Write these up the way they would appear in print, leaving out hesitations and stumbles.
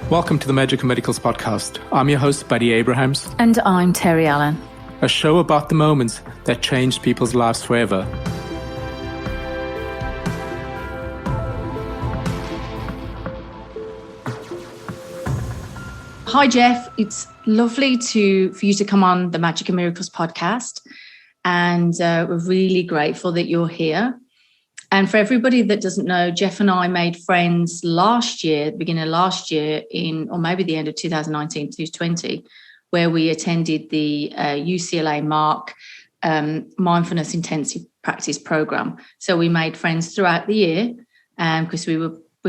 Welcome to the Magical Medicals podcast. I'm your host, Buddy Abrahams. And I'm Terry Allen. A show about the moments that changed people's lives forever. Hi, Jeff. It's lovely for you to come on the Magic and Miracles podcast. And we're really grateful that you're here. And for everybody that doesn't know, Jeff and I made friends last year, the beginning of last year, or maybe the end of 2019, 2020, where we attended the UCLA Mark Mindfulness Intensive Practice Program. So we made friends throughout the year because we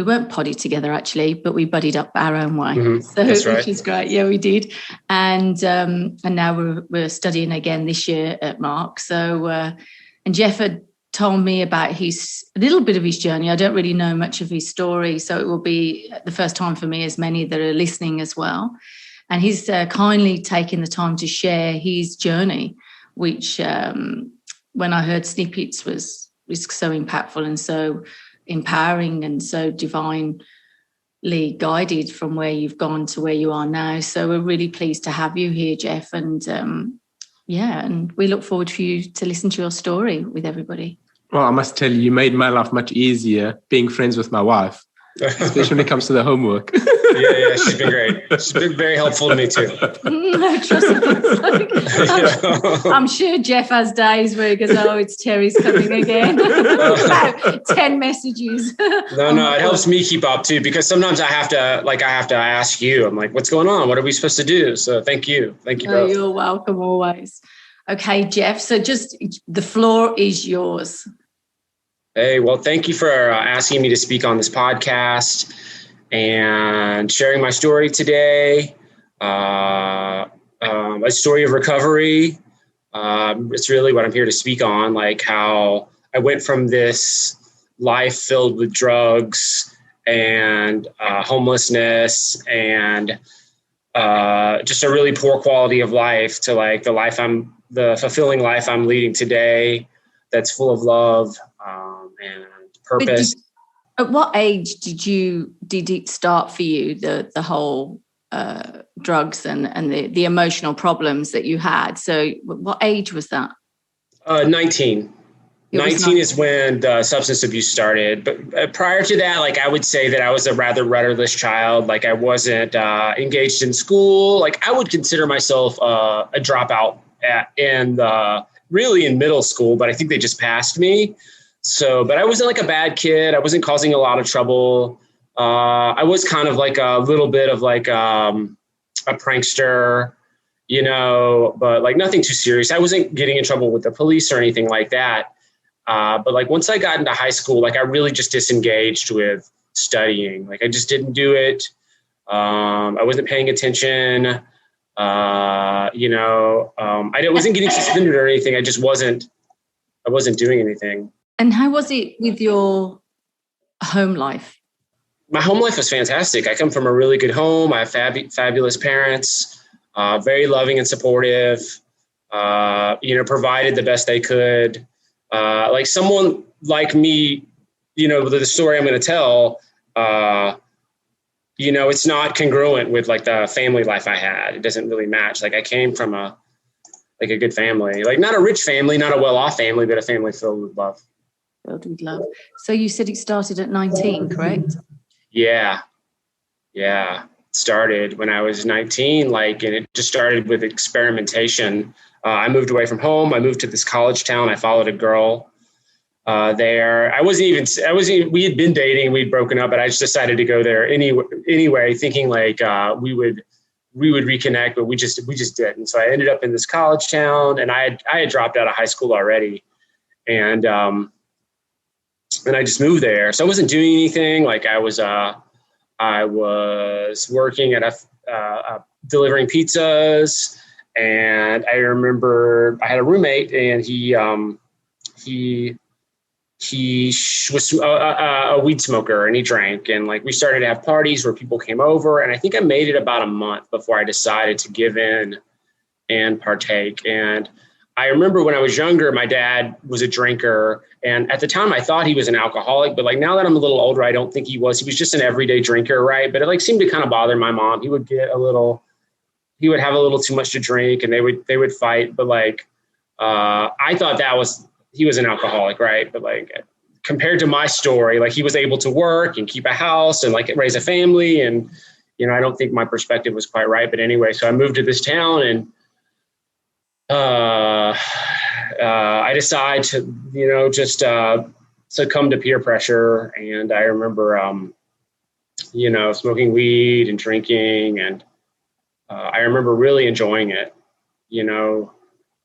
weren't poddy together actually, but we buddied up our own way. Mm-hmm. So that's right. Which is great. Yeah, we did. And now we're studying again this year at Mark. So and Jeff had told me about a little bit of his journey. I don't really know much of his story, so it will be the first time for me, as many that are listening as well. And he's kindly taken the time to share his journey, which when I heard snippets was so impactful and so empowering and so divinely guided from where you've gone to where you are now. So we're really pleased to have you here, Jeff. And and we look forward for you to listen to your story with everybody. Well, I must tell you, you made my life much easier being friends with my wife, especially when it comes to the homework. Yeah, she's been great. She's been very helpful to me too. I'm sure Jeff has days where he goes, "Oh, it's Terry's coming again." 10 messages. No, it helps me keep up too, because sometimes I have to ask you. I'm like, "What's going on? What are we supposed to do?" So thank you both. You're welcome always. Okay, Jeff. So just the floor is yours. Hey, well, thank you for asking me to speak on this podcast and sharing my story today. A story of recovery. It's really what I'm here to speak on, like how I went from this life filled with drugs and homelessness and just a really poor quality of life to like the fulfilling life I'm leading today that's full of love and purpose. At what age did it start for you, the whole drugs and the emotional problems that you had? So what age was that? 19. 19 is when the substance abuse started. But prior to that, like I would say that I was a rather rudderless child. Like I wasn't engaged in school. Like I would consider myself a dropout really in middle school, but I think they just passed me. So, but I wasn't like a bad kid. I wasn't causing a lot of trouble. I was kind of like a little bit of like a prankster, but like nothing too serious. I wasn't getting in trouble with the police or anything like that. But like once I got into high school, like I really just disengaged with studying. Like I just didn't do it. I wasn't paying attention. I wasn't getting suspended or anything. I wasn't doing anything. And how was it with your home life? My home life was fantastic. I come from a really good home. I have fabulous parents, very loving and supportive, provided the best they could. Like someone like me, the story I'm going to tell, it's not congruent with like the family life I had. It doesn't really match. Like I came from a good family, like not a rich family, not a well-off family, but a family filled with love. Filled with love. So you said it started at 19, correct? Yeah. It started when I was 19, and it just started with experimentation. I moved away from home. I moved to this college town. I followed a girl there. We had been dating, we'd broken up, but I just decided to go there anyway, thinking like we would reconnect, but we just didn't. So I ended up in this college town, and I had dropped out of high school already. And I just moved there. So I wasn't doing anything. Like I was working at delivering pizzas. And I remember I had a roommate, and he was a weed smoker, and he drank, and like we started to have parties where people came over, and I think I made it about a month before I decided to give in and partake. And I remember when I was younger, my dad was a drinker. And at the time I thought he was an alcoholic, but like now that I'm a little older, I don't think he was. He was just an everyday drinker, right? But it like seemed to kind of bother my mom. He would have a little too much to drink and they would fight. But like, I thought he was an alcoholic, right? But like compared to my story, like he was able to work and keep a house and like raise a family. And, you know, I don't think my perspective was quite right. But anyway, so I moved to this town and I decided to, you know, just succumb to peer pressure. And I remember, you know, smoking weed and drinking. And I remember really enjoying it, you know.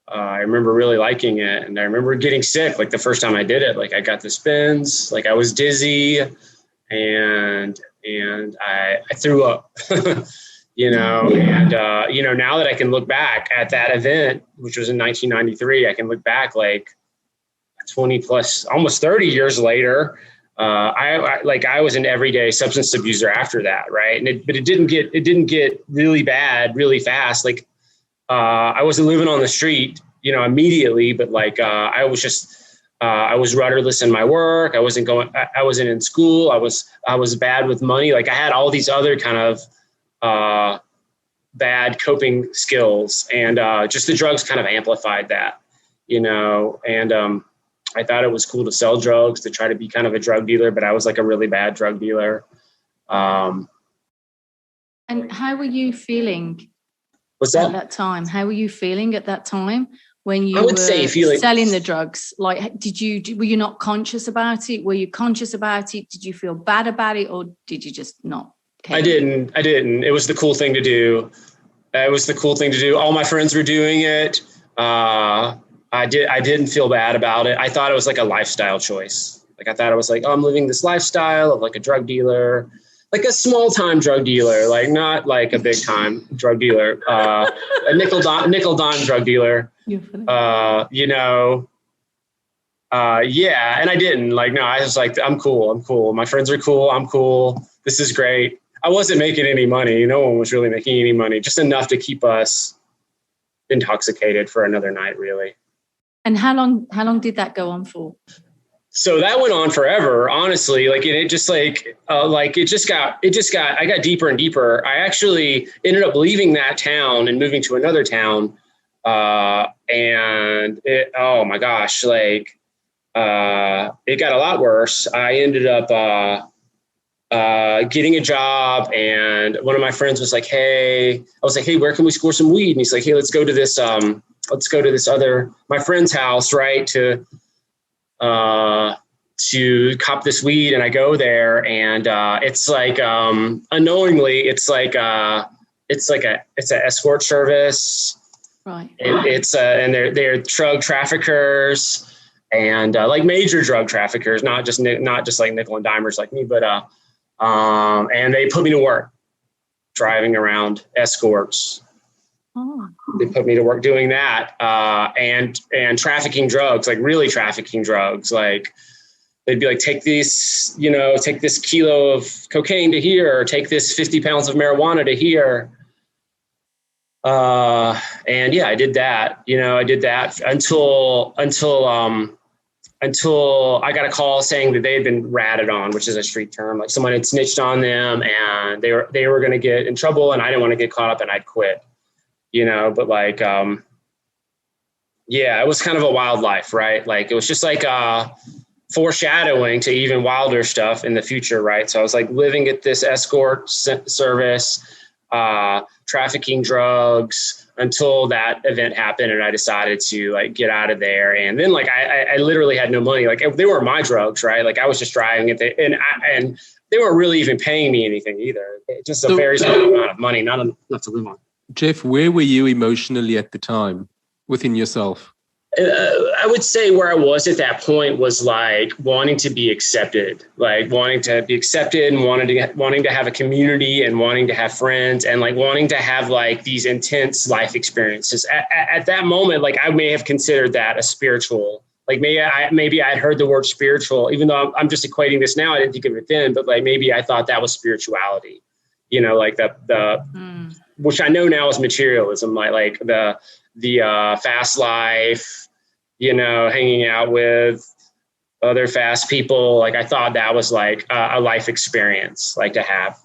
I remember really liking it. And I remember getting sick, like the first time I did it, like I got the spins, like I was dizzy and I threw up, you know, and, you know, now that I can look back at that event, which was in 1993, I can look back like 20 plus, almost 30 years later. I was an everyday substance abuser after that. Right. But it didn't get really bad, really fast. Like, I wasn't living on the street, you know, immediately, but like, I was rudderless in my work. I wasn't in school. I was bad with money. Like I had all these other kind of, bad coping skills and, just the drugs kind of amplified that, you know, and, I thought it was cool to sell drugs, to try to be kind of a drug dealer, but I was like a really bad drug dealer. And how were you feeling? What's that? At that time? How were you feeling at that time when you were selling the drugs? Like, were you not conscious about it? Were you conscious about it? Did you feel bad about it, or did you just not care? I didn't. It was the cool thing to do. All my friends were doing it. I didn't feel bad about it. I thought it was like a lifestyle choice. Like I thought it was like, oh, I'm living this lifestyle of like a drug dealer. Like a small time drug dealer, like not like a big time drug dealer, a nickel dime drug dealer, you know, yeah. And I didn't no, I was like, I'm cool. My friends are cool. I'm cool. This is great. I wasn't making any money. No one was really making any money, just enough to keep us intoxicated for another night, really. And how long did that go on for? So that went on forever, honestly. Like I got deeper and deeper. I actually ended up leaving that town and moving to another town. And oh my gosh, it got a lot worse. I ended up, getting a job, and one of my friends was like, hey, where can we score some weed? And he's like, hey, let's go to this my friend's house, right? To cop this weed. And I go there, and it's like unknowingly, it's an escort service. Right. And they're drug traffickers, and like major drug traffickers, not just like nickel and dimers like me, but and they put me to work driving around escorts. Oh. They put me to work doing that, and trafficking drugs, like really trafficking drugs. Like they'd be like, take this kilo of cocaine to here, or take this 50 pounds of marijuana to here. And yeah, I did that. I did that until I got a call saying that they had been ratted on, which is a street term. Like someone had snitched on them, and they were going to get in trouble, and I didn't want to get caught up, and I'd quit. But like, yeah, it was kind of a wild life, right? Like it was just like foreshadowing to even wilder stuff in the future, right? So I was like living at this escort service, trafficking drugs, until that event happened, and I decided to like get out of there. And then like I literally had no money. Like they weren't my drugs, right? Like I was just driving it, and they weren't really even paying me anything either. Just a very small amount of money, not enough to live on. Jeff, where were you emotionally at the time within yourself? I would say where I was at that point was like wanting to be accepted, and wanting to have a community, and wanting to have friends, and like wanting to have like these intense life experiences. At that moment, like I may have considered that a spiritual, like maybe I'd heard the word spiritual, even though I'm just equating this now. I didn't think of it then, but like maybe I thought that was spirituality, like which I know now is materialism, like the the fast life, hanging out with other fast people. Like I thought that was like a life experience, like to have.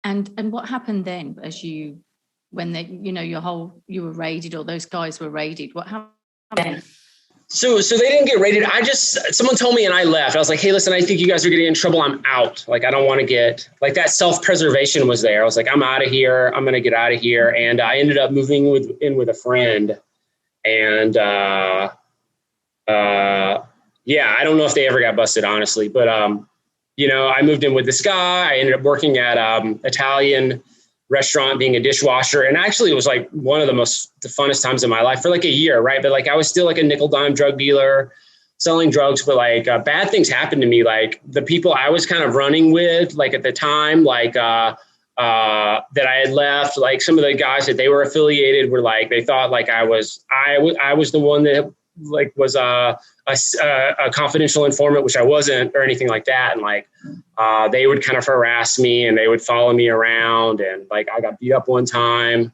And what happened then when you were raided, or those guys were raided? What happened then? So they didn't get raided. Someone told me and I left. I was like, hey, listen, I think you guys are getting in trouble. I'm out. Like, I don't want to get, like, that self-preservation was there. I was like, I'm out of here. I'm going to get out of here. And I ended up moving in with a friend. And, I don't know if they ever got busted, honestly. But, I moved in with this guy. I ended up working at Italian restaurant, being a dishwasher. And actually it was like one of the funnest times of my life for like a year. Right. But like, I was still like a nickel dime drug dealer selling drugs, but like bad things happened to me. Like the people I was kind of running with, like at the time, like, that I had left, like some of the guys that they were affiliated were like, they thought like I was the one that like was a confidential informant, which I wasn't, or anything like that. And like, they would kind of harass me and they would follow me around, and like, I got beat up one time.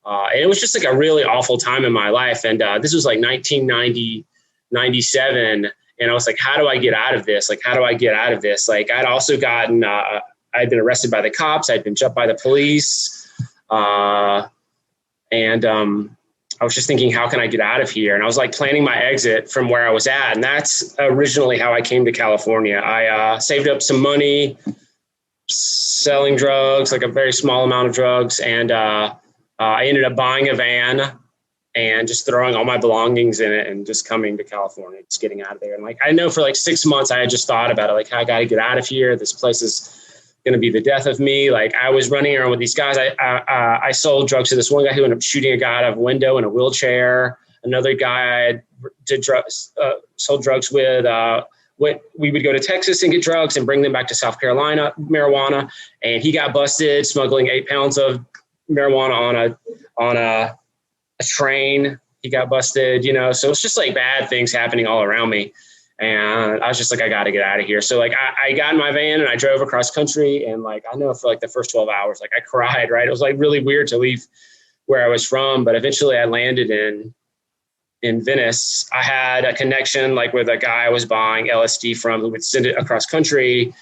And it was just like a really awful time in my life. And, this was like 1997. And I was like, how do I get out of this? Like, how do I get out of this? Like, I'd also gotten, I'd been arrested by the cops. I'd been jumped by the police. I was just thinking, how can I get out of here? And I was like planning my exit from where I was at. And that's originally how I came to California. I saved up some money selling drugs, like a very small amount of drugs. And I ended up buying a van and just throwing all my belongings in it and just coming to California, just getting out of there. And like, I know for like 6 months, I had just thought about it. Like, I got to get out of here. This place is going to be the death of me. Like, I was running around with these guys. I sold drugs to this one guy who ended up shooting a guy out of a window in a wheelchair. Another guy I sold drugs with. We would go to Texas and get drugs and bring them back to South Carolina, marijuana. And he got busted smuggling 8 pounds of marijuana on a train. He got busted, so it's just like bad things happening all around me. And I was just like, I got to get out of here. So like, I got in my van and I drove across country, and like, I know for like the first 12 hours, like I cried, right? It was like really weird to leave where I was from, but eventually I landed in Venice. I had a connection like with a guy I was buying LSD from, who would send it across country,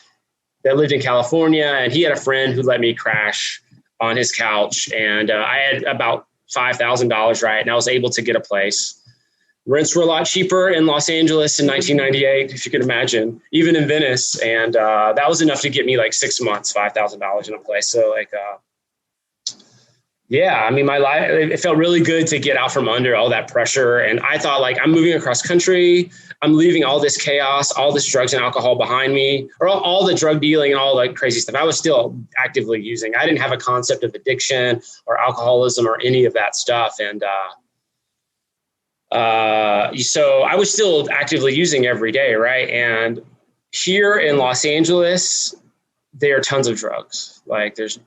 that lived in California. And he had a friend who let me crash on his couch. And I had about $5,000, right? And I was able to get a place. Rents were a lot cheaper in Los Angeles in 1998, if you could imagine, even in Venice. And that was enough to get me like 6 months, $5,000 in a place. So like, I mean, my life, it felt really good to get out from under all that pressure. And I thought like, I'm moving across country. I'm leaving all this chaos, all this drugs and alcohol behind me, or all the drug dealing and all the crazy stuff. I was still actively using. I didn't have a concept of addiction or alcoholism or any of that stuff. And, so I was still actively using every day. Right. And here in Los Angeles, there are tons of drugs. Like it's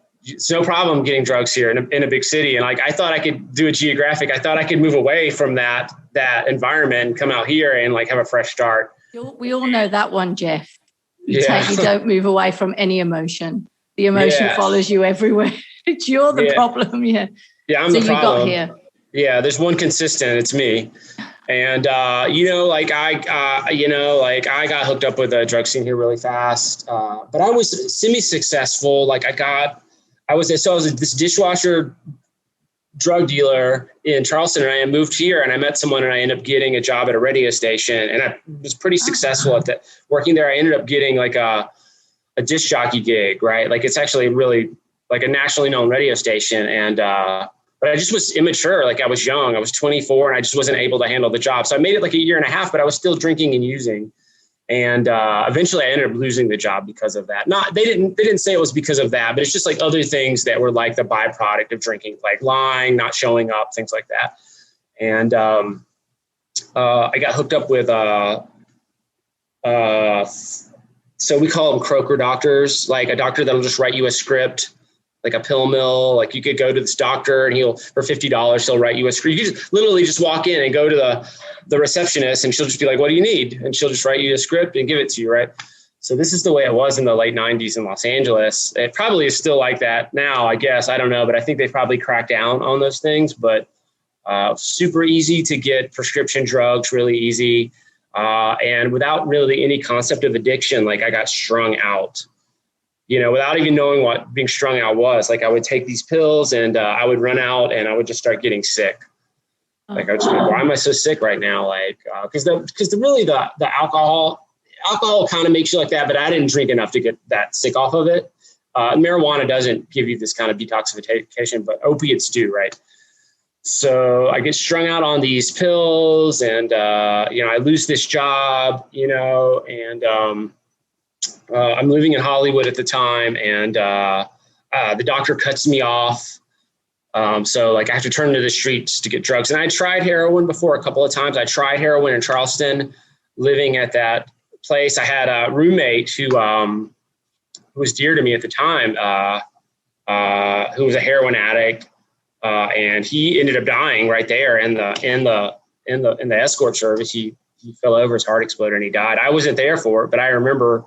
no problem getting drugs here in a big city. And like, I thought I could do a geographic. I thought I could move away from that environment and come out here and like have a fresh start. We all know that one, Jeff. You don't move away from any emotion. The emotion follows you everywhere. You're the problem. Yeah. Yeah. I'm the problem. You got here. Yeah, there's one consistent. It's me. And, I got hooked up with a drug scene here really fast. But I was semi-successful. Like I was this dishwasher drug dealer in Charleston, and I moved here and I met someone and I ended up getting a job at a radio station, and I was pretty successful at that. Working there, I ended up getting like a disc jockey gig, right? Like it's actually really like a nationally known radio station. And, but I just was immature. Like I was young, I was 24 and I just wasn't able to handle the job. So I made it like a year and a half, but I was still drinking and using. And eventually I ended up losing the job because of that. They didn't say it was because of that, but it's just like other things that were like the byproduct of drinking, like lying, not showing up, things like that. And I got hooked up with, so we call them croaker doctors, like a doctor that'll just write you a script, like a pill mill. Like you could go to this doctor and for $50, he'll write you a script. You just literally just walk in and go to the receptionist and she'll just be like, what do you need? And she'll just write you a script and give it to you. Right. So this is the way it was in the late 90s in Los Angeles. It probably is still like that now, I guess. I don't know, but I think they've probably cracked down on those things. But super easy to get prescription drugs, really easy. And without really any concept of addiction, like I got strung out, without even knowing what being strung out was. Like I would take these pills and I would run out and I would just start getting sick. Like I was like, why am I so sick right now? Like, because the alcohol kind of makes you like that, but I didn't drink enough to get that sick off of it. Marijuana doesn't give you this kind of detoxification, but opiates do, right? So I get strung out on these pills and, I lose this job, and I'm living in Hollywood at the time, and the doctor cuts me off. So like I have to turn to the streets to get drugs. And I tried heroin before a couple of times. I tried heroin in Charleston, living at that place. I had a roommate who was dear to me at the time, who was a heroin addict. And he ended up dying right there in the escort service. He fell over, his heart exploded, and he died. I wasn't there for it, but I remember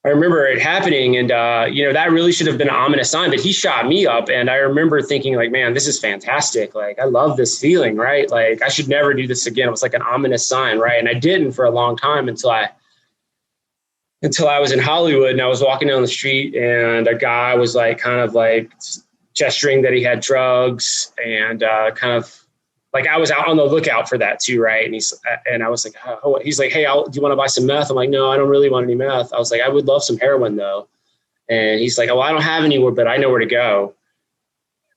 it happening, and that really should have been an ominous sign. But he shot me up, and I remember thinking, like, man, this is fantastic. Like, I love this feeling, right? Like, I should never do this again. It was like an ominous sign, right? And I didn't for a long time until I was in Hollywood, and I was walking down the street, and a guy was like, kind of like gesturing that he had drugs, and kind of like I was out on the lookout for that too, right? And I was like, oh, he's like, hey, do you want to buy some meth? I'm like, no, I don't really want any meth. I was like, I would love some heroin though. And he's like, oh, I don't have anywhere, but I know where to go.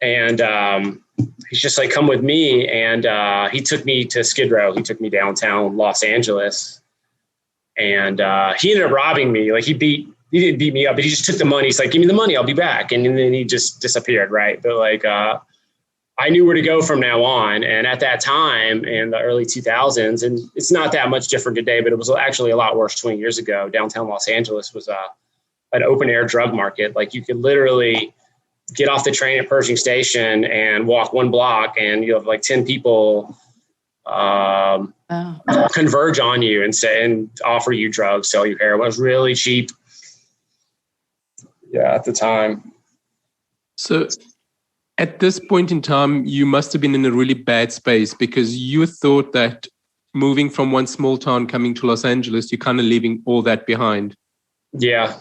And he's just like, come with me. And he took me to Skid Row. He took me downtown Los Angeles, and he ended up robbing me. Like he didn't beat me up, but he just took the money. He's like, give me the money, I'll be back. And then he just disappeared, right? But like, I knew where to go from now on. And at that time in the early 2000s, and it's not that much different today, but it was actually a lot worse 20 years ago. Downtown Los Angeles was an open air drug market. Like you could literally get off the train at Pershing Station and walk one block, and you have like 10 people converge on you and offer you drugs, sell you heroin. It was really cheap. Yeah, at the time. So at this point in time, you must have been in a really bad space, because you thought that moving from one small town coming to Los Angeles, you're kind of leaving all that behind. Yeah.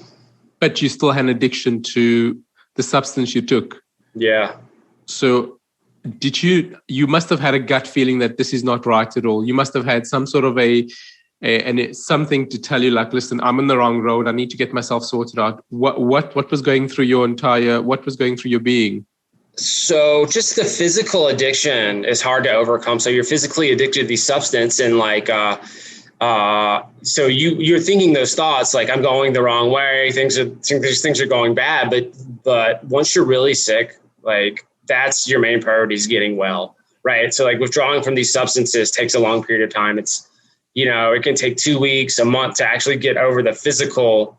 But you still had an addiction to the substance you took. Yeah. So you must have had a gut feeling that this is not right at all. You must have had some sort of something to tell you, like, listen, I'm on the wrong road. I need to get myself sorted out. What was going through what was going through your being? So just the physical addiction is hard to overcome. So you're physically addicted to these substances, and like, so you're thinking those thoughts, like, I'm going the wrong way. Things are going bad. But once you're really sick, like that's your main priority, is getting well. Right. So like withdrawing from these substances takes a long period of time. It's, it can take 2 weeks, a month to actually get over the physical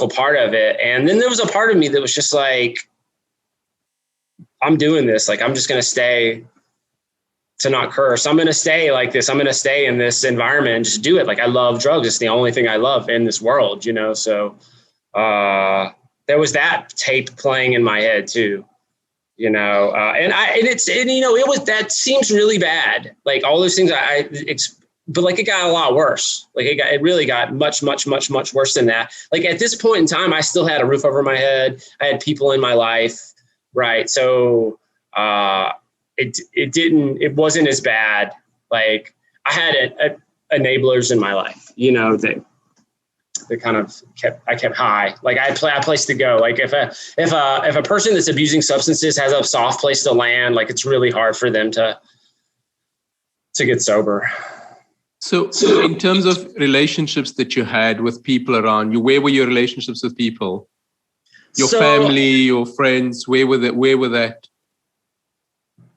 part of it. And then there was a part of me that was just like, I'm doing this. Like, I'm just going to stay, to not curse. I'm going to stay like this. I'm going to stay in this environment and just do it. Like, I love drugs. It's the only thing I love in this world, So there was that tape playing in my head too, that seems really bad. Like all those things but like it got a lot worse. Like it really got much, much, much, much worse than that. Like at this point in time, I still had a roof over my head. I had people in my life. Right. So it wasn't as bad. Like I had enablers in my life, that kind of kept high. Like I had a place to go. Like if a person that's abusing substances has a soft place to land, like it's really hard for them to get sober. So in terms of relationships that you had with people around you, where were your relationships with people? Your family, your friends, where were that?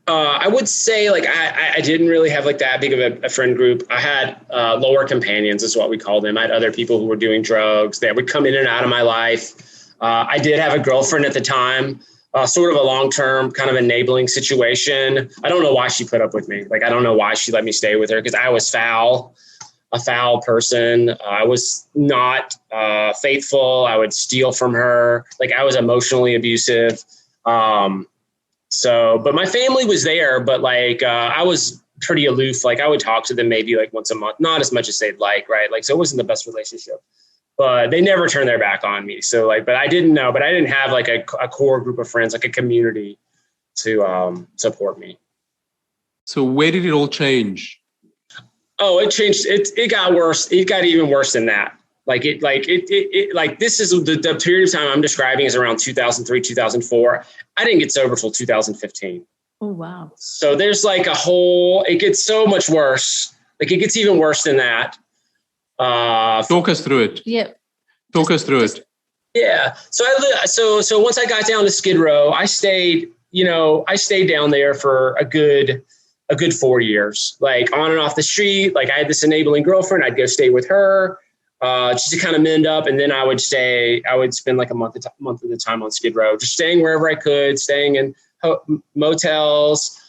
I would say like I didn't really have like that big of a friend group. I had lower companions is what we called them. I had other people who were doing drugs that would come in and out of my life. I did have a girlfriend at the time, sort of a long-term kind of enabling situation. I don't know why she put up with me. Like, I don't know why she let me stay with her, because I was foul. a foul person. I was not faithful. I would steal from her. Like, I was emotionally abusive. But my family was there, but like, I was pretty aloof. Like, I would talk to them maybe like once a month, not as much as they'd like, right? Like, so it wasn't the best relationship, but they never turned their back on me. So like, but I didn't have like a core group of friends, like a community to support me. So where did it all change? Oh, it changed. It got worse. It got even worse than that. Like this is the period of time I'm describing is around 2003, 2004. I didn't get sober till 2015. Oh, wow. So there's like it gets so much worse. Like, it gets even worse than that. Talk us through it. Yep. Talk us through it. Yeah. So once I got down to Skid Row, I stayed down there for a good 4 years, like on and off the street. Like, I had this enabling girlfriend. I'd go stay with her, just to kind of mend up. And then I would spend like a month at a time on Skid Row, just staying wherever I could, staying in motels,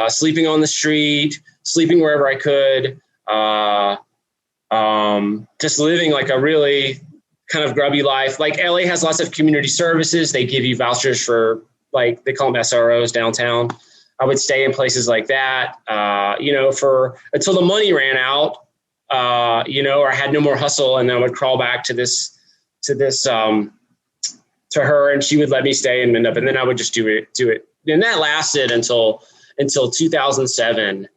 sleeping on the street, sleeping wherever I could, just living like a really kind of grubby life. Like, LA has lots of community services. They give you vouchers for, like, they call them SROs downtown. I would stay in places like that, for until the money ran out, or I had no more hustle, and then I would crawl back to her, and she would let me stay and mend up, and then I would just do it. And that lasted until 2007.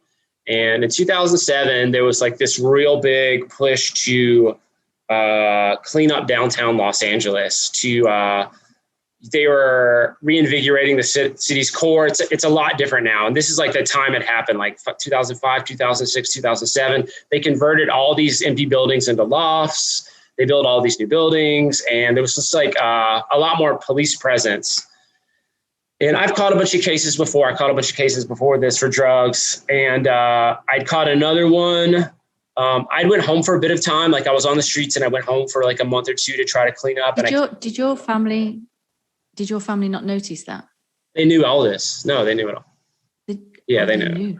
And in 2007, there was like this real big push to clean up downtown Los Angeles. They were reinvigorating the city's core. It's a lot different now. And this is like the time it happened, like 2005, 2006, 2007. They converted all these empty buildings into lofts. They built all these new buildings, and there was just like a lot more police presence. And I've caught a bunch of cases before. I caught a bunch of cases before this for drugs. And I'd caught another one. I went home for a bit of time. Like, I was on the streets, and I went home for like a month or two to try to clean up. Did your family not notice that? They knew all this. No, they knew it all. They knew.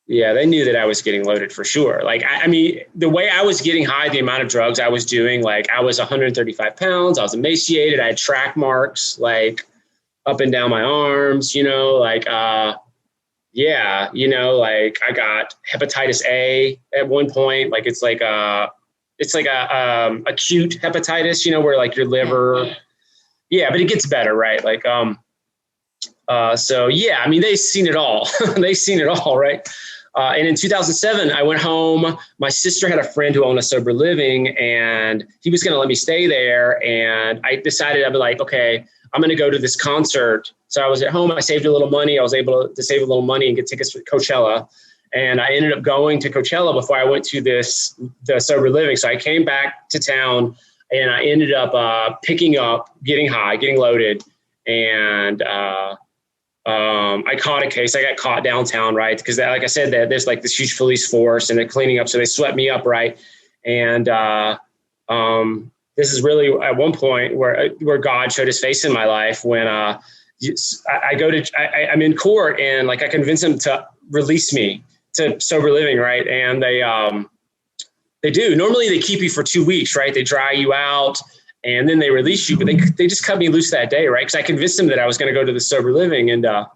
Yeah, they knew that I was getting loaded for sure. Like, I mean, the way I was getting high, the amount of drugs I was doing, like, I was 135 pounds. I was emaciated. I had track marks, like, up and down my arms, like, like, I got hepatitis A at one point. Like, it's like acute hepatitis, where like your liver, but it gets better, right? Like, I mean, they've seen it all. They've seen it all, right? And in 2007, I went home. My sister had a friend who owned a sober living, and he was going to let me stay there. And I decided, I'd be like, okay, I'm going to go to this concert. So I was at home. I saved a little money. I was able to save a little money and get tickets for Coachella. And I ended up going to Coachella before I went to the sober living. So I came back to town, and I ended up picking up, getting high, getting loaded. And I caught a case. I got caught downtown, right? Because, like I said, there's like this huge police force, and they're cleaning up. So they swept me up, right? And this is really at one point where God showed his face in my life when I'm in court, and like I convinced him to release me to sober living, right? And they do. Normally they keep you for 2 weeks, right? They dry you out, and then they release you, but they just cut me loose that day, right? Because I convinced them that I was going to go to the sober living, and I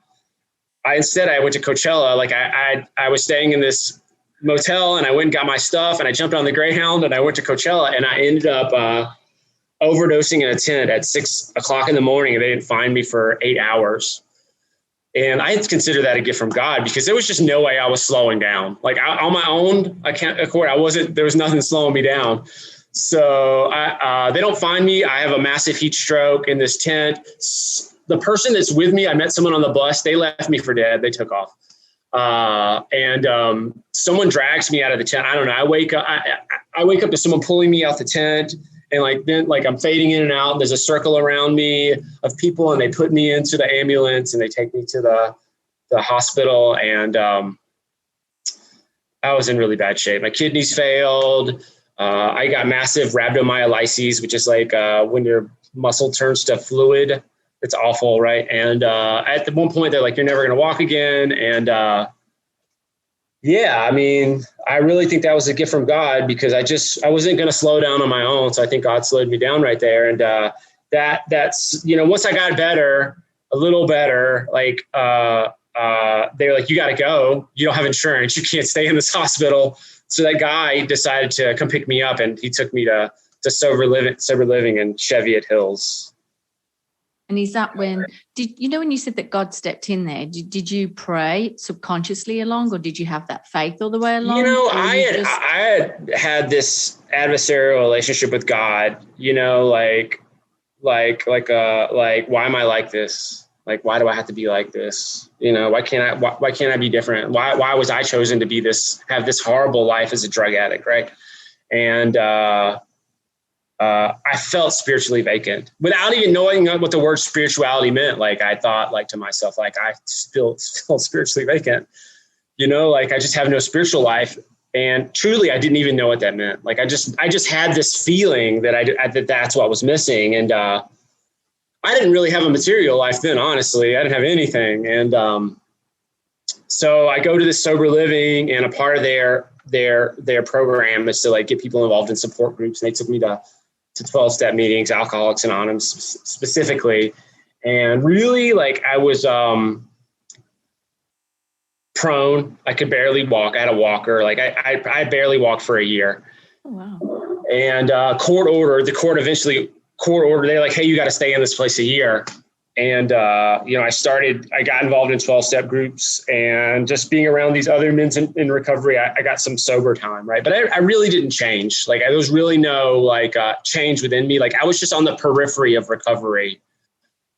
went to Coachella. Like, I was staying in this motel, and I went and got my stuff, and I jumped on the Greyhound, and I went to Coachella, and I ended up overdosing in a tent at 6 o'clock in the morning, and they didn't find me for 8 hours. And I consider that a gift from God, because there was just no way I was slowing down. Like, on my own, there was nothing slowing me down. So they don't find me. I have a massive heat stroke in this tent. The person that's with me, I met someone on the bus. They left me for dead. They took off. And someone drags me out of the tent. I don't know. I wake up to someone pulling me out the tent, and then I'm fading in and out. And there's a circle around me of people, and they put me into the ambulance, and they take me to the hospital. And I was in really bad shape. My kidneys failed. I got massive rhabdomyolysis, which is like when your muscle turns to fluid. It's awful, right? And at one point, they're like, "You're never going to walk again." And Yeah, I mean, I really think that was a gift from God, because I wasn't going to slow down on my own. So I think God slowed me down right there. And that's, once I got a little better, like they were like, you got to go. You don't have insurance. You can't stay in this hospital. So that guy decided to come pick me up, and he took me to sober living in Cheviot Hills. And is that when when you said that God stepped in there, did you pray subconsciously along, or did you have that faith all the way along? I had this adversarial relationship with God, like why am I like this? Like, why do I have to be like this? Why can't I be different? Why was I chosen to have this horrible life as a drug addict? Right. And, I felt spiritually vacant without even knowing what the word spirituality meant. Like, I thought to myself, I feel spiritually vacant, I just have no spiritual life. And truly, I didn't even know what that meant. Like, I just had this feeling that that's what was missing. And, I didn't really have a material life then, honestly. I didn't have anything. And, so I go to this sober living, and a part of their program is to get people involved in support groups. And they took me to 12-step meetings, Alcoholics Anonymous specifically. And really, I was prone. I could barely walk. I had a walker. I barely walked for a year. Oh, wow. And the court eventually they're like, hey, you got to stay in this place a year. And, I got involved in 12-step groups, and just being around these other men in recovery, I got some sober time. Right. But I really didn't change. There was really no change within me. I was just on the periphery of recovery.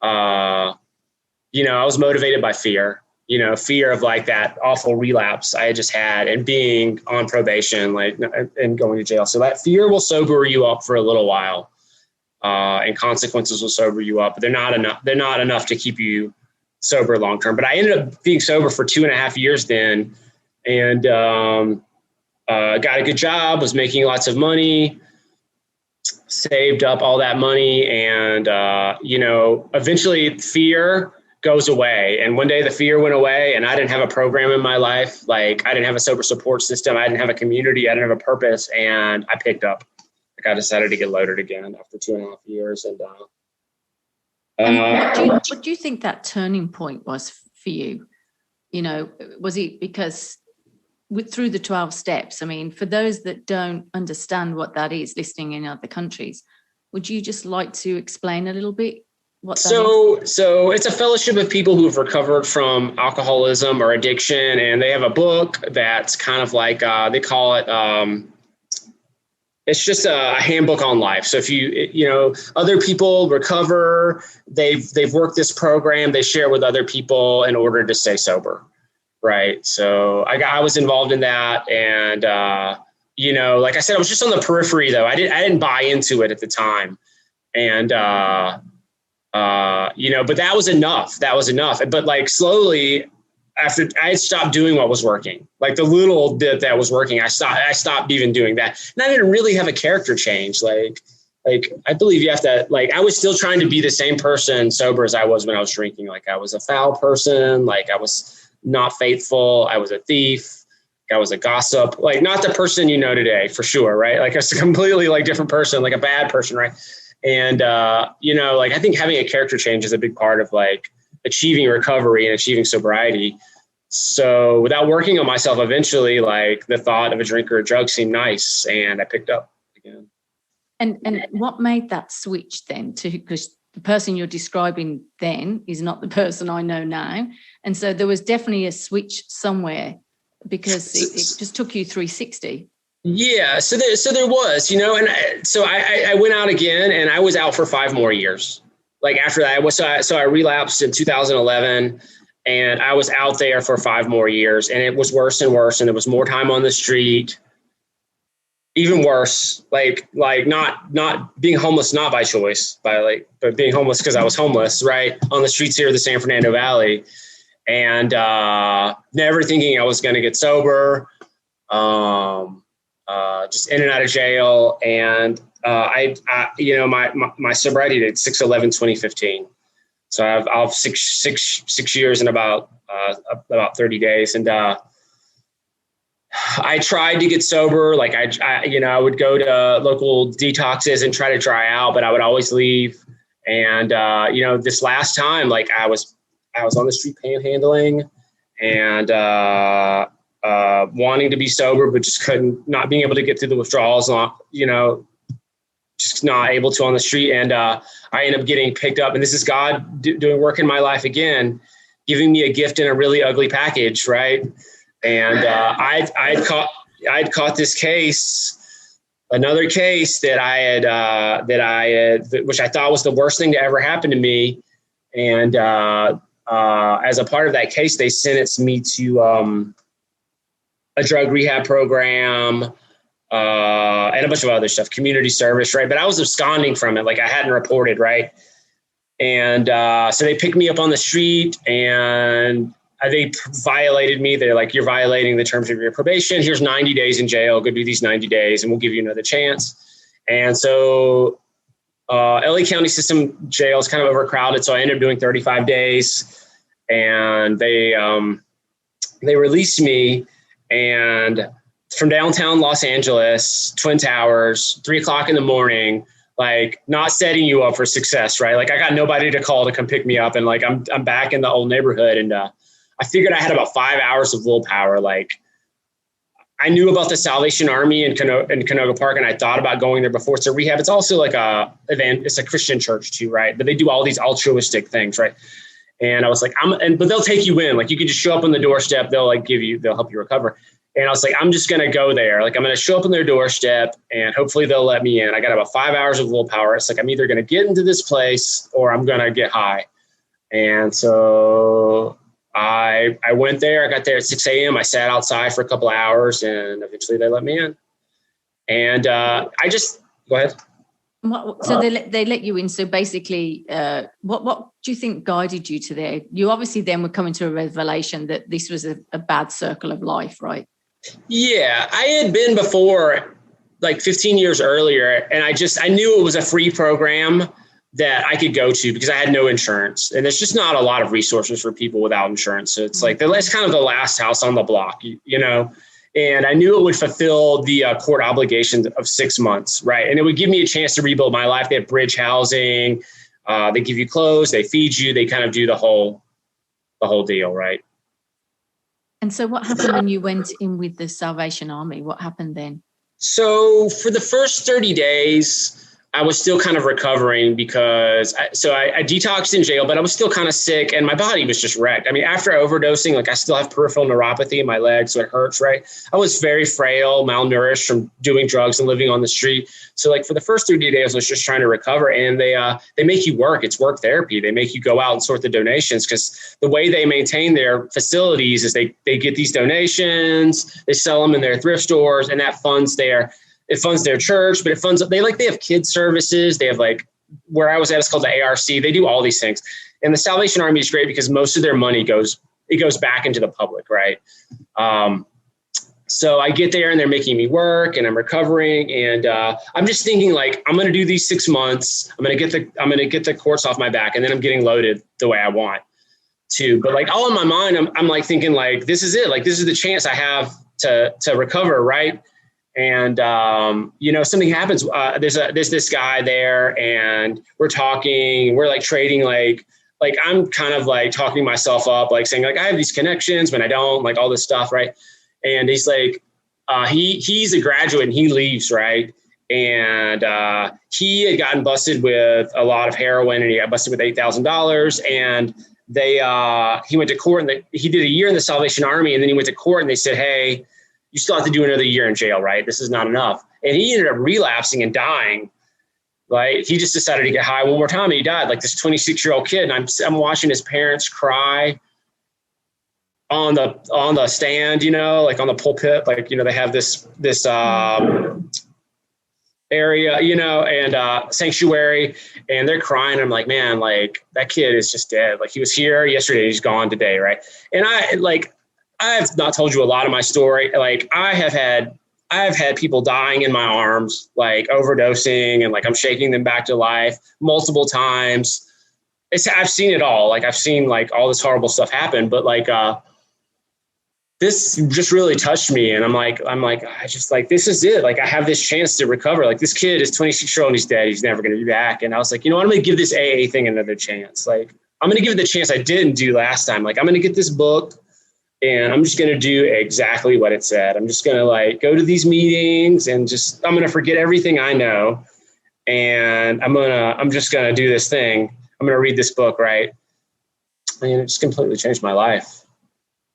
I was motivated by fear, fear of that awful relapse I had just had, and being on probation, and going to jail. So that fear will sober you up for a little while. And consequences will sober you up, but they're not enough. They're not enough to keep you sober long term. But I ended up being sober for 2.5 years then, and got a good job, was making lots of money, saved up all that money, and eventually fear goes away. And one day the fear went away, and I didn't have a program in my life. I didn't have a sober support system. I didn't have a community. I didn't have a purpose, and I picked up. I decided to get loaded again after 2.5 years. And what do you think that turning point was for you? Was it because through the 12 steps? I mean, for those that don't understand what that is, listening in other countries, would you just like to explain a little bit what that is? So it's a fellowship of people who have recovered from alcoholism or addiction, and they have a book that's kind of they call it. It's just a handbook on life. So if other people recover, they've worked this program, they share with other people in order to stay sober. Right. So I was involved in that. And, like I said, I was just on the periphery though. I didn't buy into it at the time. And, but that was enough. But slowly, after I stopped doing what was working, the little bit that was working, I stopped even doing that. And I didn't really have a character change. I believe you have to, I was still trying to be the same person sober as I was when I was drinking. I was a foul person. I was not faithful. I was a thief. I was a gossip, not the person today for sure. Right. I was a completely different person, a bad person. Right. And, I think having a character change is a big part of achieving recovery and achieving sobriety. So without working on myself, eventually, the thought of a drink or a drug seemed nice, and I picked up again. And what made that switch then? Because the person you're describing then is not the person I know now, and so there was definitely a switch somewhere, because it just took you 360. Yeah, so there was, and so I went out again, and I was out for 5 more years. After that, I relapsed in 2011, and I was out there for 5 more years, and it was worse and worse. And there was more time on the street, even worse, not being homeless, not by choice, but being homeless because I was homeless, right, on the streets here of the San Fernando Valley, and never thinking I was going to get sober, just in and out of jail. And my sobriety date 6/11/2015. So I've 6 years and about 30 days. And I tried to get sober. Like I would go to local detoxes and try to dry out, but I would always leave. And, this last time, like I was on the street panhandling and, wanting to be sober, but just not being able to get through the withdrawals, just not able to on the street. And I ended up getting picked up, and this is God doing work in my life again, giving me a gift in a really ugly package. Right. And I'd caught this case, another case that I had, which I thought was the worst thing to ever happen to me. And as a part of that case, they sentenced me to a drug rehab program, and a bunch of other stuff, community service, right? But I was absconding from it. Like I hadn't reported, right? And so they picked me up on the street and they violated me. They're like, you're violating the terms of your probation. Here's 90 days in jail. Go do these 90 days and we'll give you another chance. And so LA County System Jail is kind of overcrowded. So I ended up doing 35 days and they released me. And from downtown Los Angeles, Twin Towers, 3:00 in the morning, like not setting you up for success, right? Like I got nobody to call to come pick me up. And like, I'm back in the old neighborhood. And I figured I had about 5 hours of willpower. Like I knew about the Salvation Army in Canoga Park, and I thought about going there before. It's a rehab. It's also like it's a Christian church too, right? But they do all these altruistic things, right? And I was like, but they'll take you in. Like you can just show up on the doorstep. They'll help you recover. And I was like, I'm just going to go there. Like I'm going to show up on their doorstep and hopefully they'll let me in. I got about 5 hours of willpower. It's like, I'm either going to get into this place or I'm going to get high. And so I went there. I got there at 6 a.m. I sat outside for a couple of hours and eventually they let me in. And go ahead. So they let you in. So basically, what do you think guided you to there? You obviously then were coming to a revelation that this was a bad circle of life, right? Yeah, I had been before, like 15 years earlier, and I knew it was a free program that I could go to because I had no insurance, and there's just not a lot of resources for people without insurance. So it's like it's kind of the last house on the block, And I knew it would fulfill the court obligations of 6 months, right? And it would give me a chance to rebuild my life. They have bridge housing, they give you clothes, they feed you, they kind of do the whole deal, right? And so what happened when you went in with the Salvation Army? What happened then? So for the first 30 days, I was still kind of recovering because I detoxed in jail, but I was still kind of sick and my body was just wrecked. I mean, after overdosing, like I still have peripheral neuropathy in my legs, so it hurts, right? I was very frail, malnourished from doing drugs and living on the street. So like for the first 30 days, I was just trying to recover, and they make you work. It's work therapy. They make you go out and sort the donations because the way they maintain their facilities is they get these donations, they sell them in their thrift stores, and that funds their church, but they have kids services. They have like where I was at, it's called the ARC. They do all these things. And the Salvation Army is great because most of their money goes back into the public. Right. So I get there and they're making me work and I'm recovering. And I'm just thinking like, I'm going to do these 6 months. I'm going to get the courts off my back, and then I'm getting loaded the way I want to. But like all in my mind, I'm like thinking like, this is it. Like, this is the chance I have to recover. Right. And, something happens. There's this guy there and we're talking, we're like trading, like I'm kind of like talking myself up, like saying like, I have these connections when I don't, like all this stuff. Right. And he's like, he's a graduate and he leaves. Right. And, he had gotten busted with a lot of heroin and he got busted with $8,000, and he went to court and he did a year in the Salvation Army, and then he went to court and they said, hey, you still have to do another year in jail, right? This is not enough. And he ended up relapsing and dying. Like he just decided to get high one more time and he died, like this 26-year-old kid. And I'm watching his parents cry on the stand, like on the pulpit, like, they have this area, and sanctuary, and they're crying. I'm like, man, like that kid is just dead. Like he was here yesterday, he's gone today. Right. And I've not told you a lot of my story. Like I have had people dying in my arms, like overdosing, and like I'm shaking them back to life multiple times. I've seen it all. Like I've seen like all this horrible stuff happen, but like, the this just really touched me. And I'm like, I just like, this is it. Like, I have this chance to recover. Like, this kid is 26-year-old and he's dead. He's never going to be back. And I was like, you know what? I'm going to give this AA thing another chance. Like, I'm going to give it the chance I didn't do last time. Like, I'm going to get this book and I'm just going to do exactly what it said. I'm just going to like go to these meetings and I'm going to forget everything I know. And I'm just going to do this thing. I'm going to read this book. Right. And it just completely changed my life.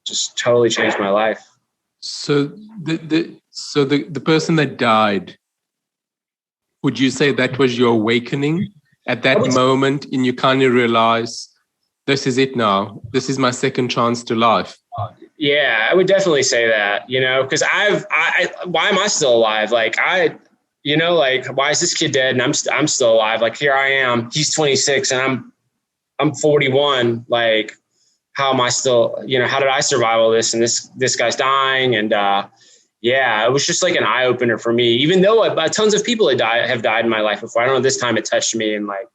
Just totally changed my life. So the person that died, would you say that was your awakening at that moment, and you kind of realize this is it now? This is my second chance to life. Yeah, I would definitely say that, because why am I still alive? Like like, why is this kid dead and I'm still alive? Like, here I am, he's 26 and I'm 41. Like, how am I still, how did I survive all this? And this guy's dying. And it was just like an eye opener for me, even though tons of people have died in my life before. I don't know, this time it touched me, and like,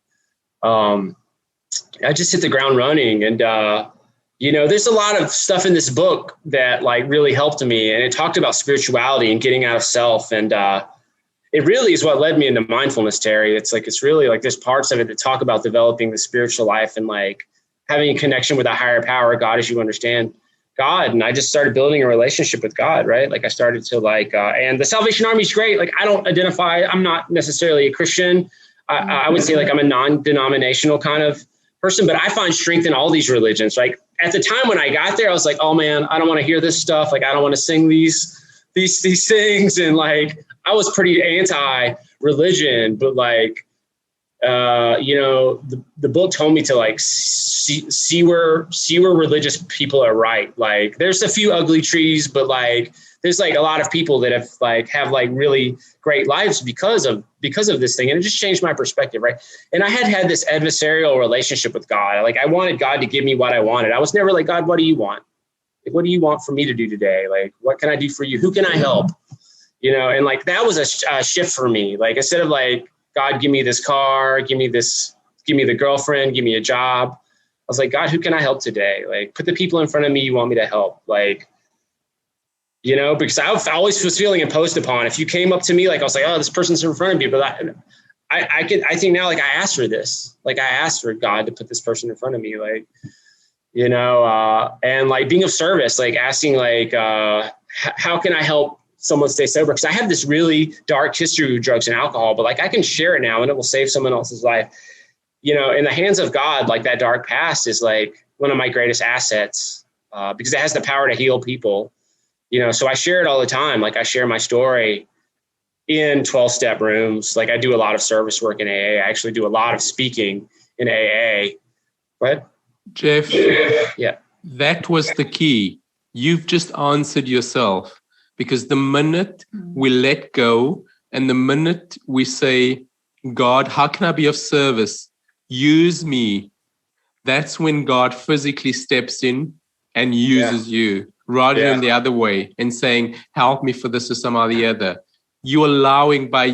I just hit the ground running. And, there's a lot of stuff in this book that like really helped me. And it talked about spirituality and getting out of self. And it really is what led me into mindfulness, Terry. It's really like there's parts of it that talk about developing the spiritual life and like having a connection with a higher power, God, as you understand God. And I just started building a relationship with God, right? Like I started to and the Salvation Army is great. Like I'm not necessarily a Christian. I would say like I'm a non-denominational kind of person, but I find strength in all these religions. Like at the time when I got there, I was like, oh man, I don't want to hear this stuff. Like, I don't want to sing these things. And like, I was pretty anti-religion, but like, the book told me to like see where religious people are right. Like, there's a few ugly trees, but like there's like a lot of people that have really great lives because of this thing. And it just changed my perspective, right? And I had this adversarial relationship with God. Like, I wanted God to give me what I wanted. I was never like, God, what do you want? Like, what do you want for me to do today? Like, what can I do for you? Who can I help? And like that was a shift for me. Like, instead of like, God, give me this car, give me the girlfriend, give me a job, I was like, God, who can I help today? Like, put the people in front of me you want me to help. Like, because I always was feeling imposed upon. If you came up to me, like, I was like, oh, this person's in front of me. But I think now, like, I asked for this. Like, I asked for God to put this person in front of me. Like, and like being of service, like asking like, how can I help someone stay sober? Because I have this really dark history with drugs and alcohol, but like I can share it now and it will save someone else's life. In the hands of God, like that dark past is like one of my greatest assets because it has the power to heal people. So I share it all the time. Like, I share my story in 12-step rooms. Like, I do a lot of service work in AA. I actually do a lot of speaking in AA. But Jeff, yeah, that was the key. You've just answered yourself, because the minute we let go and the minute we say, God, how can I be of service? Use me. That's when God physically steps in and uses you, rather than the other way and saying, help me for this or some other. You allowing by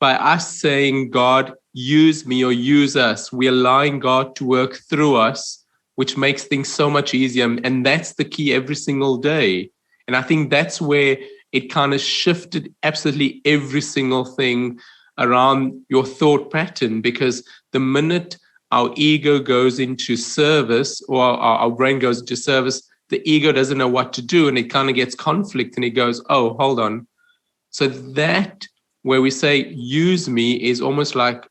us saying, God, use me or use us, we're allowing God to work through us, which makes things so much easier. And that's the key every single day. And I think that's where it kind of shifted absolutely every single thing around your thought pattern, because the minute our ego goes into service, or our brain goes into service, the ego doesn't know what to do, and it kind of gets conflict, and it goes, oh, hold on. So that, where we say, use me, is almost like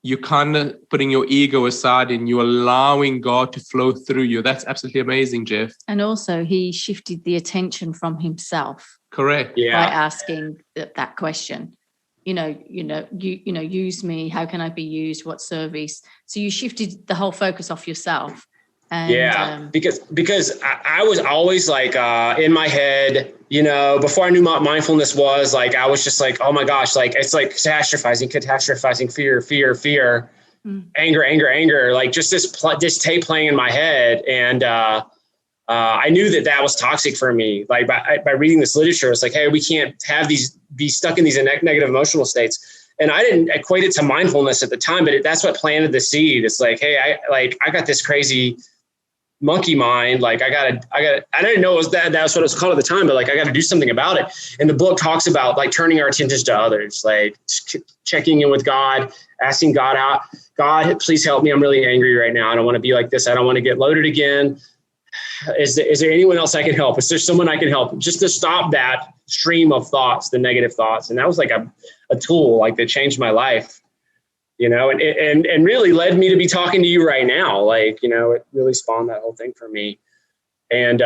you're kind of putting your ego aside and you're allowing God to flow through you. That's absolutely amazing, Jeff. And also, he shifted the attention from himself. Correct. By asking that question. Use me. How can I be used? What service? So you shifted the whole focus off yourself. And, because I was always like in my head, before I knew what mindfulness was, like I was just like, oh my gosh, like it's like catastrophizing, fear, anger, like just this tape playing in my head. And I knew that was toxic for me. Like by reading this literature, it's like, hey, we can't be stuck in these negative emotional states. And I didn't equate it to mindfulness at the time, but that's what planted the seed. It's like, hey, I got this crazy monkey mind. Like I didn't know that's what it was called at the time, but like, I got to do something about it. And the book talks about like turning our attentions to others, like checking in with God, asking God out, God, please help me. I'm really angry right now. I don't want to be like this. I don't want to get loaded again. Is there anyone else I can help? Is there someone I can help? Just to stop that stream of thoughts, the negative thoughts. And that was like a tool like that changed my life, you know, and really led me to be talking to you right now. Like, you know, it really spawned that whole thing for me. And,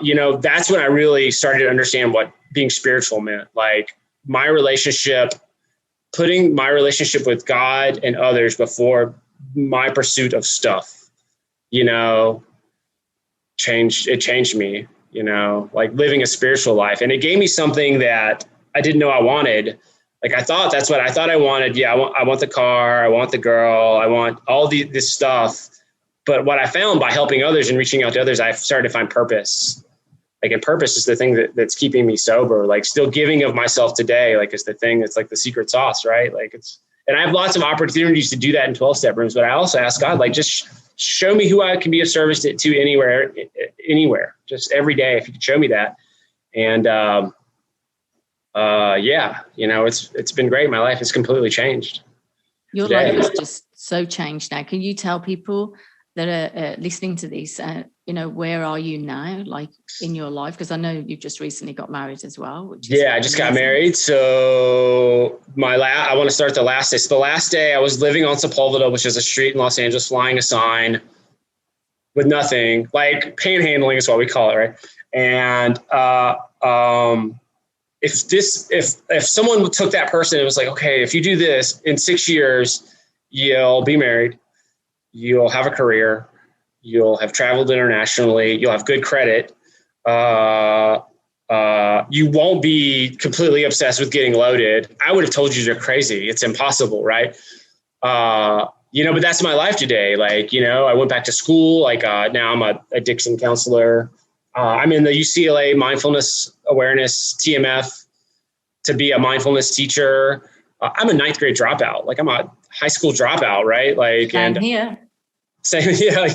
you know, that's when I really started to understand what being spiritual meant. Like putting my relationship with God and others before my pursuit of stuff, you know, it changed me, you know, like living a spiritual life. And it gave me something that I didn't know I wanted. Like that's what I thought I wanted. Yeah. I want the car. I want the girl. I want all this stuff. But what I found by helping others and reaching out to others, I started to find purpose. Like, and purpose is the thing that's keeping me sober. Like, still giving of myself today, like, is the thing that's like the secret sauce, right? Like, and I have lots of opportunities to do that in 12-step rooms, but I also ask God, like, just show me who I can be of service to anywhere, just every day, if you could show me that. And, yeah, you know, it's been great. My life has completely changed. Your life is just so changed now. Can you tell people that are listening to this, you know, where are you now, like in your life? Because I know you've just recently got married as well. I just got married. So I want to start the last day. So the last day I was living on Sepulveda, which is a street in Los Angeles, flying a sign with nothing, like panhandling is what we call it, right? And if someone took that person and was like, okay, if you do this in 6 years, you'll be married, you'll have a career, you'll have traveled internationally, you'll have good credit, you won't be completely obsessed with getting loaded, I would have told you you're crazy. It's impossible, right? You know, but that's my life today. Like, you know, I went back to school. Like, now I'm a addiction counselor. I'm in the UCLA mindfulness awareness TMF to be a mindfulness teacher. I'm a 9th grade dropout. Like, I'm a high school dropout, right? Like, Same here.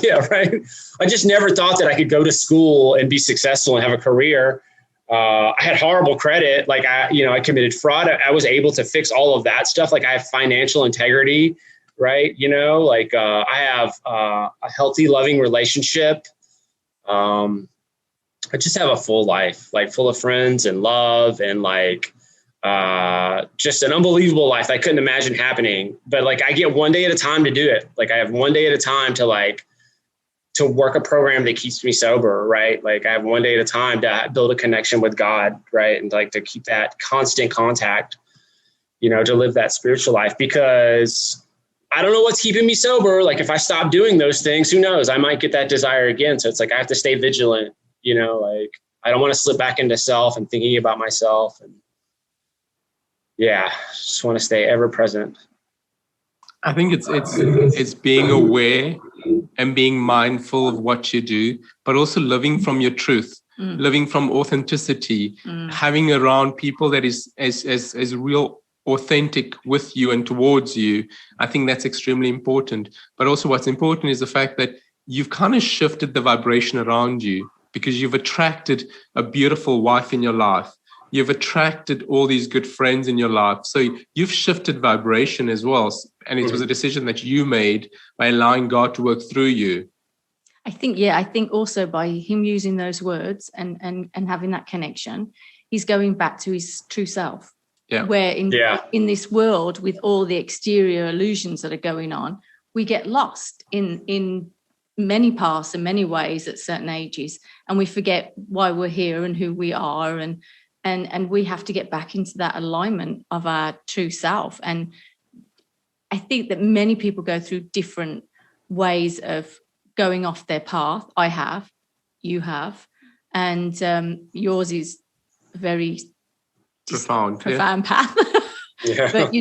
Yeah, right. I just never thought that I could go to school and be successful and have a career. I had horrible credit. Like, I committed fraud. I was able to fix all of that stuff. Like, I have financial integrity, right? You know, like, I have a healthy, loving relationship. I just have a full life, like, full of friends and love and like, just an unbelievable life I couldn't imagine happening. But like, I get one day at a time to do it. Like, I have one day at a time to work a program that keeps me sober, right? Like, I have one day at a time to build a connection with God, right? And like, to keep that constant contact, you know, to live that spiritual life, because I don't know what's keeping me sober. Like, if I stop doing those things, who knows? I might get that desire again. So it's like, I have to stay vigilant, you know, like, I don't want to slip back into self and thinking about myself. And yeah, just want to stay ever present. I think it's being aware and being mindful of what you do, but also living from your truth, living from authenticity, having around people that is as real, authentic with you and towards you. I think that's extremely important. But also what's important is the fact that you've kind of shifted the vibration around you, because you've attracted a beautiful wife in your life. You've attracted all these good friends in your life. So you've shifted vibration as well. And it was a decision that you made by allowing God to work through you. I think also by him using those words and having that connection, he's going back to his true self. Yeah. Where in this world, with all the exterior illusions that are going on, we get lost in many paths and many ways at certain ages. And we forget why we're here and who we are. And we have to get back into that alignment of our true self. And I think that many people go through different ways of going off their path. I have, you have, and yours is very profound path. But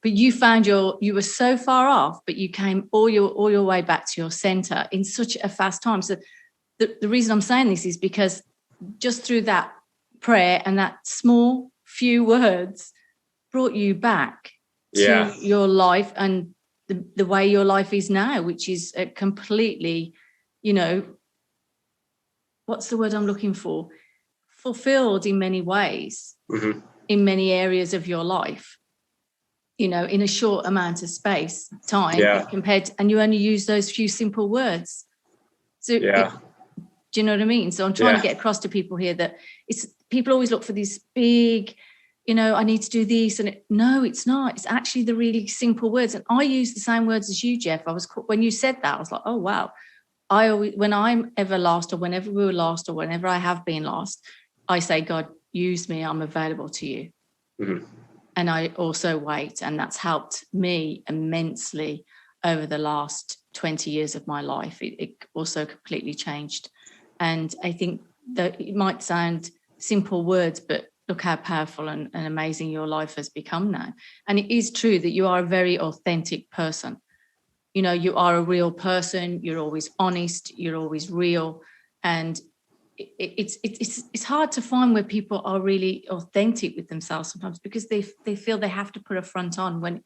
you found you were so far off, but you came all your way back to your center in such a fast time. So the reason I'm saying this is because just through that prayer and that small few words brought you back to your life and the way your life is now, which is a completely what's the word I'm looking for? Fulfilled in many ways, mm-hmm. in many areas of your life, in a short amount of time and you only use those few simple words. So do you know what I mean? So I'm trying to get across to people here that people always look for these big, I need to do this. And no, it's not. It's actually the really simple words. And I use the same words as you, Jeff. When you said that, I was like, oh, wow. When I'm ever lost, or whenever we were lost, or whenever I have been lost, I say, God, use me. I'm available to you. Mm-hmm. And I also wait. And that's helped me immensely over the last 20 years of my life. It also completely changed. And I think that it might sound simple words, but look how powerful and amazing your life has become now. And it is true that you are a very authentic person. You are a real person. You're always honest. You're always real. And it's hard to find where people are really authentic with themselves sometimes, because they feel they have to put a front on when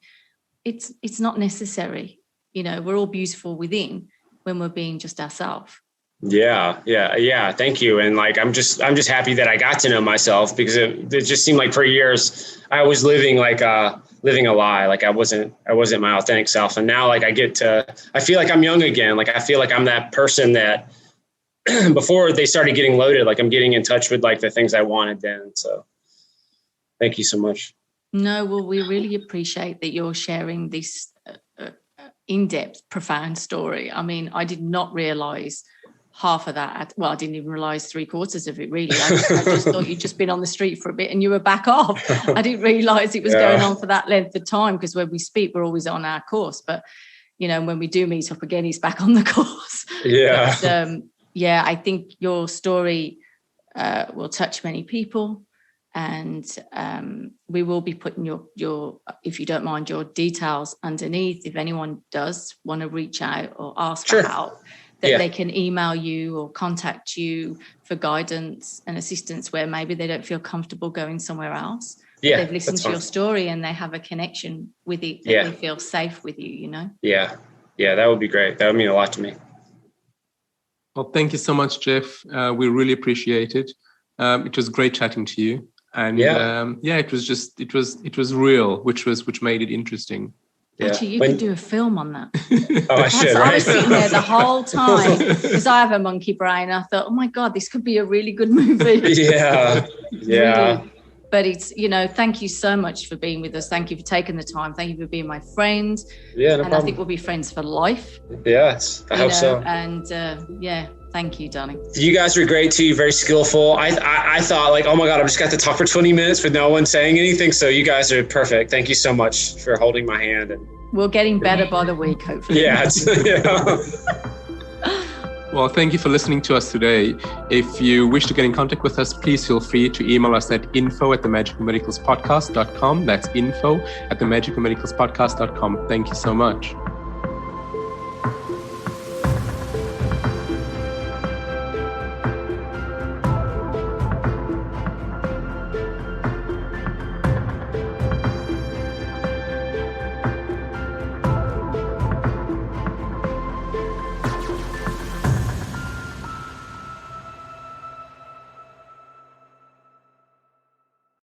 it's not necessary. We're all beautiful within when we're being just ourselves. Yeah. Thank you. And I'm just happy that I got to know myself, because it just seemed like for years I was living living a lie. I wasn't my authentic self. And now I feel like I'm young again. I feel like I'm that person that before they started getting loaded, I'm getting in touch with the things I wanted then. So thank you so much. No, well, we really appreciate that you're sharing this in-depth, profound story. I mean, I did not realize half of that. Well, I didn't even realize 3/4 of it, really. I just thought you'd just been on the street for a bit and you were back off. I didn't realize it was going on for that length of time, because when we speak, we're always on our course. But, when we do meet up again, he's back on the course. Yeah. But, I think your story will touch many people. And we will be putting your, if you don't mind, your details underneath. If anyone does want to reach out or ask for help, that they can email you or contact you for guidance and assistance where maybe they don't feel comfortable going somewhere else. Yeah, they've listened to your story and they have a connection with it, that they feel safe with you, Yeah, that would be great. That would mean a lot to me. Well, thank you so much, Jeff. We really appreciate it. It was great chatting to you. And it was real, which made it interesting. Yeah. Actually, you could do a film on that. I should, right? I was sitting there the whole time because I have a monkey brain. I thought, oh my God, this could be a really good movie. Yeah. Really. But it's, thank you so much for being with us. Thank you for taking the time. Thank you for being my friend. Yeah, no problem. I think we'll be friends for life. Yes, I hope so. And thank you, darling. You guys were great too. Very skillful. I thought oh my God, I just got to talk for 20 minutes with no one saying anything. So you guys are perfect. Thank you so much for holding my hand. And we're getting better by the week, hopefully. Yeah. Well, thank you for listening to us today. If you wish to get in contact with us, please feel free to email us at info@themagicalmiraclespodcast.com. That's info@themagicalmiraclespodcast.com. Thank you so much.